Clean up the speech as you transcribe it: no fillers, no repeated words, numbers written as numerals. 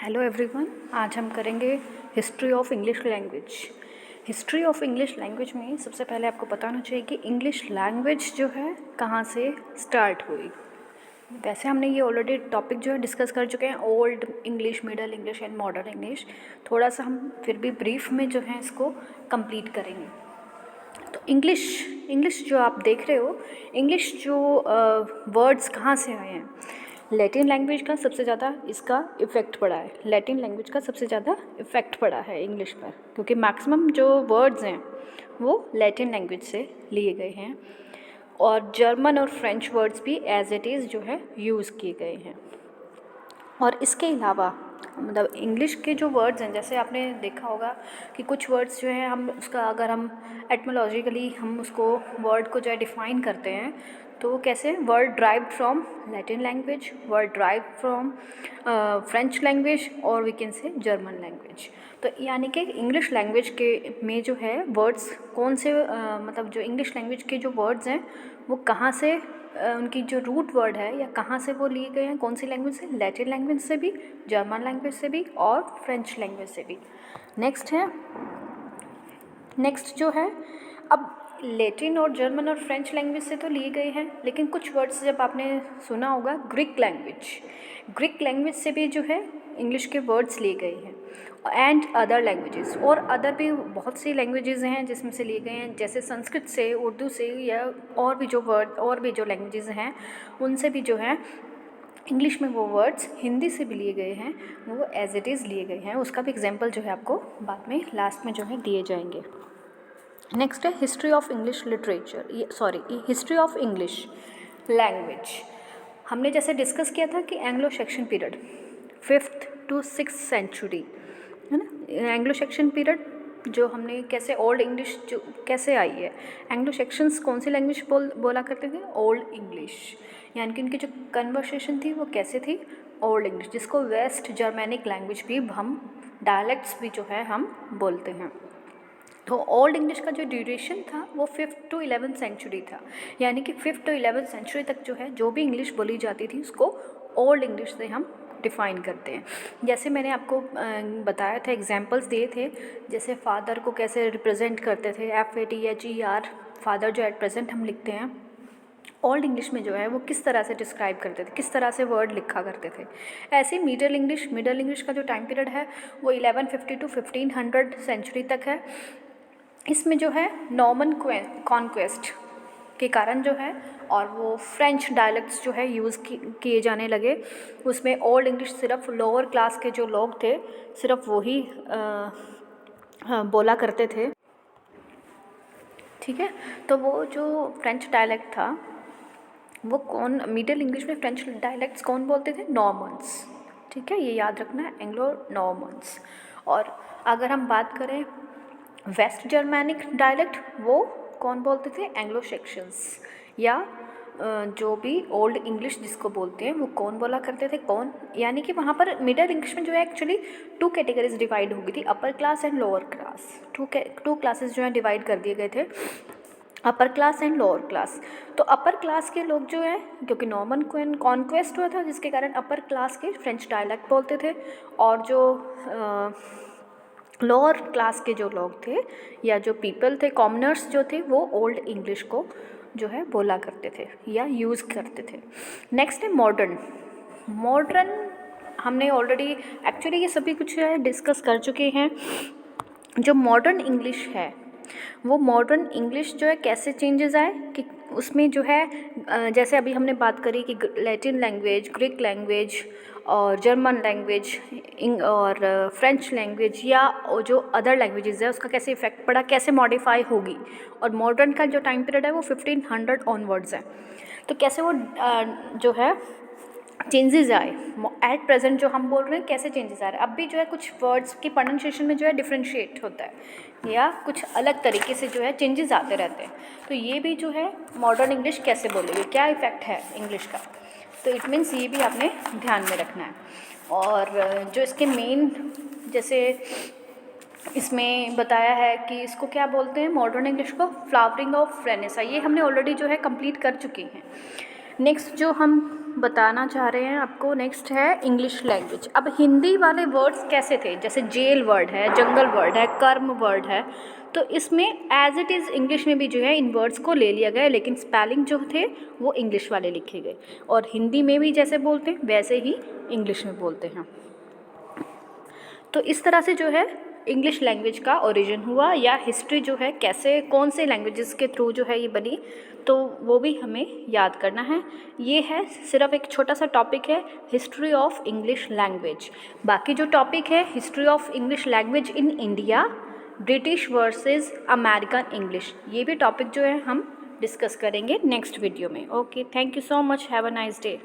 Hello everyone, आज हम करेंगे history of English language. History of English language में सबसे पहले आपको बताना चाहिए कि इंग्लिश लैंग्वेज जो है कहाँ से स्टार्ट हुई। वैसे हमने ये ऑलरेडी टॉपिक जो है डिस्कस कर चुके हैं, old English, middle English and modern English. थोड़ा सा हम फिर भी ब्रीफ में जो है इसको कंप्लीट करेंगे। तो इंग्लिश जो आप देख रहे हो, इंग्लिश जो वर्ड्स कहाँ से आए हैं, लैटिन लैंग्वेज का सबसे ज़्यादा इसका इफ़ेक्ट पड़ा है। लैटिन लैंग्वेज का सबसे ज़्यादा इफ़ेक्ट पड़ा है इंग्लिश पर, क्योंकि मैक्सिमम जो वर्ड्स हैं वो लैटिन लैंग्वेज से लिए गए हैं, और जर्मन और फ्रेंच वर्ड्स भी एज इट इज़ जो है यूज़ किए गए हैं। और इसके अलावा मतलब इंग्लिश के जो वर्ड्स हैं, जैसे आपने देखा होगा कि कुछ वर्ड्स जो हैं हम उसका अगर हम एटमोलॉजिकली हम उसको वर्ड को जो है डिफ़ाइन करते हैं, तो कैसे word derived from Latin language, word derived from French language, और we can say German language. तो यानी कि इंग्लिश लैंग्वेज के में जो है वर्ड्स कौन से मतलब जो इंग्लिश लैंग्वेज के जो वर्ड्स हैं वो कहाँ से उनकी जो रूट वर्ड है या कहाँ से वो लिए गए हैं, कौन सी लैंग्वेज से, लैटिन लैंग्वेज से भी, जर्मन लैंग्वेज से भी और फ्रेंच लैंग्वेज से भी। नेक्स्ट जो है, अब लैटिन और जर्मन और फ्रेंच लैंग्वेज से तो लिए गए हैं, लेकिन कुछ वर्ड्स जब आपने सुना होगा ग्रीक लैंग्वेज से भी जो है इंग्लिश के वर्ड्स लिए गए हैं, एंड अदर लैंग्वेजेस, और अदर भी बहुत सी लैंग्वेजेस हैं जिसमें से लिए गए हैं, जैसे संस्कृत से, उर्दू से, या और भी जो लैंग्वेजेस हैं उनसे भी जो है इंग्लिश में वो वर्ड्स हिंदी से भी लिए गए हैं, वो एज इट इज़ लिए गए हैं। उसका भी एग्जाम्पल जो है आपको बाद में लास्ट में जो है दिए जाएंगे। नेक्स्ट है history of English literature, history of English language. हमने जैसे डिस्कस किया था कि Anglo section period 5th to 6th century है ना। एंग्लो सेक्शन पीरियड जो हमने कैसे ओल्ड इंग्लिश जो कैसे आई है, एंग्लो सेक्शंस कौन सी लैंग्वेज बोला करते थे, ओल्ड इंग्लिश, यानी कि उनकी जो कन्वर्सेशन थी वो कैसे थी, ओल्ड इंग्लिश, जिसको वेस्ट जर्मैनिक लैंग्वेज भी हम डायलेक्ट्स भी जो है हम बोलते हैं। तो ओल्ड इंग्लिश का जो ड्यूरेशन था वो 5th to 11th सेंचुरी था, यानी कि 5th to 11th सेंचुरी तक जो है जो भी इंग्लिश बोली जाती थी उसको ओल्ड इंग्लिश से हम डिफ़ाइन करते हैं। जैसे मैंने आपको बताया था, एग्जांपल्स दिए थे, जैसे फादर को कैसे रिप्रेजेंट करते थे, FATHER, फादर जो एट प्रेजेंट हम लिखते हैं, ओल्ड इंग्लिश में जो है वो किस तरह से डिस्क्राइब करते थे, किस तरह से वर्ड लिखा करते थे। ऐसे मिडल इंग्लिश का जो टाइम पीरियड है वो 1150 to 1500 सेंचुरी तक है। इसमें जो है नॉर्मन कॉन्क्वेस्ट के कारण जो है और वो फ्रेंच डायलेक्ट्स जो है यूज़ किए जाने लगे। उसमें ओल्ड इंग्लिश सिर्फ लोअर क्लास के जो लोग थे सिर्फ वही बोला करते थे, ठीक है। तो वो जो फ्रेंच डायलेक्ट था वो कौन, मिडिल इंग्लिश में फ्रेंच डायलेक्ट्स कौन बोलते थे, नॉर्मन्स, ठीक है, ये याद रखना है, एंग्लो नॉर्मन्स। और अगर हम बात करें वेस्ट जर्मैनिक डायलेक्ट, वो कौन बोलते थे, एंग्लो सेक्शंस, या जो भी ओल्ड इंग्लिश जिसको बोलते हैं वो कौन बोला करते थे, कौन, यानी कि वहाँ पर मिडिल इंग्लिश में जो है एक्चुअली 2 कैटेगरीज डिवाइड हो गई थी, upper class and lower class. 2 classes जो है डिवाइड कर दिए गए थे, upper class and lower class. तो अपर क्लास के लोग जो हैं, क्योंकि नॉर्मन कॉन्क्वेस्ट हुआ था जिसके कारण अपर क्लास के फ्रेंच डायलेक्ट बोलते थे, और जो लोअर क्लास के जो लोग थे या जो पीपल थे, कॉमनर्स जो थे, वो ओल्ड इंग्लिश को जो है बोला करते थे या यूज़ करते थे। नेक्स्ट है मॉडर्न हमने ऑलरेडी एक्चुअली ये सभी कुछ है डिस्कस कर चुके हैं। जो मॉडर्न इंग्लिश है वो मॉडर्न इंग्लिश जो है कैसे चेंजेस आए कि उसमें जो है जैसे अभी हमने बात करी कि लैटिन लैंग्वेज, ग्रीक लैंग्वेज और जर्मन लैंग्वेज और फ्रेंच लैंग्वेज या जो अदर लैंग्वेजेस है उसका कैसे इफेक्ट पड़ा, कैसे मॉडिफाई होगी, और मॉडर्न का जो टाइम पीरियड है वो 1500 ऑनवर्ड्स है। तो कैसे वो जो है चेंजेस आए, एट प्रेजेंट जो हम बोल रहे हैं कैसे चेंजेस आ रहे हैं। अब भी जो है कुछ वर्ड्स की प्रोनाउंसिएशन में जो है डिफ्रेंशिएट होता है या कुछ अलग तरीके से जो है चेंजेस आते रहते हैं। तो ये भी जो है मॉडर्न इंग्लिश कैसे बोलेंगे, क्या इफ़ेक्ट है इंग्लिश का, तो इट मीन्स ये भी आपने ध्यान में रखना है। और जो इसके मेन जैसे इसमें बताया है कि इसको क्या बोलते हैं, मॉडर्न इंग्लिश को फ्लावरिंग ऑफ रेनेसा, ये हमने ऑलरेडी जो है कंप्लीट कर चुके हैं। नेक्स्ट जो हम बताना चाह रहे हैं आपको नेक्स्ट है इंग्लिश लैंग्वेज। अब हिंदी वाले वर्ड्स कैसे थे, जैसे जेल वर्ड है, जंगल वर्ड है, कर्म वर्ड है, तो इसमें एज इट इज़ इंग्लिश में भी जो है इन वर्ड्स को ले लिया गया, लेकिन स्पेलिंग जो थे वो इंग्लिश वाले लिखे गए, और हिंदी में भी जैसे बोलते हैं वैसे ही इंग्लिश में बोलते हैं। तो इस तरह से जो है इंग्लिश लैंग्वेज का ओरिजिन हुआ, या हिस्ट्री जो है कैसे कौन से लैंग्वेजेस के थ्रू जो है ये बनी, तो वो भी हमें याद करना है। ये है सिर्फ एक छोटा सा टॉपिक है हिस्ट्री ऑफ इंग्लिश लैंग्वेज। बाकी जो टॉपिक है history of English language in India, British versus American English, ये भी टॉपिक जो है हम डिस्कस करेंगे नेक्स्ट वीडियो में। Okay, thank you so much, have a nice day.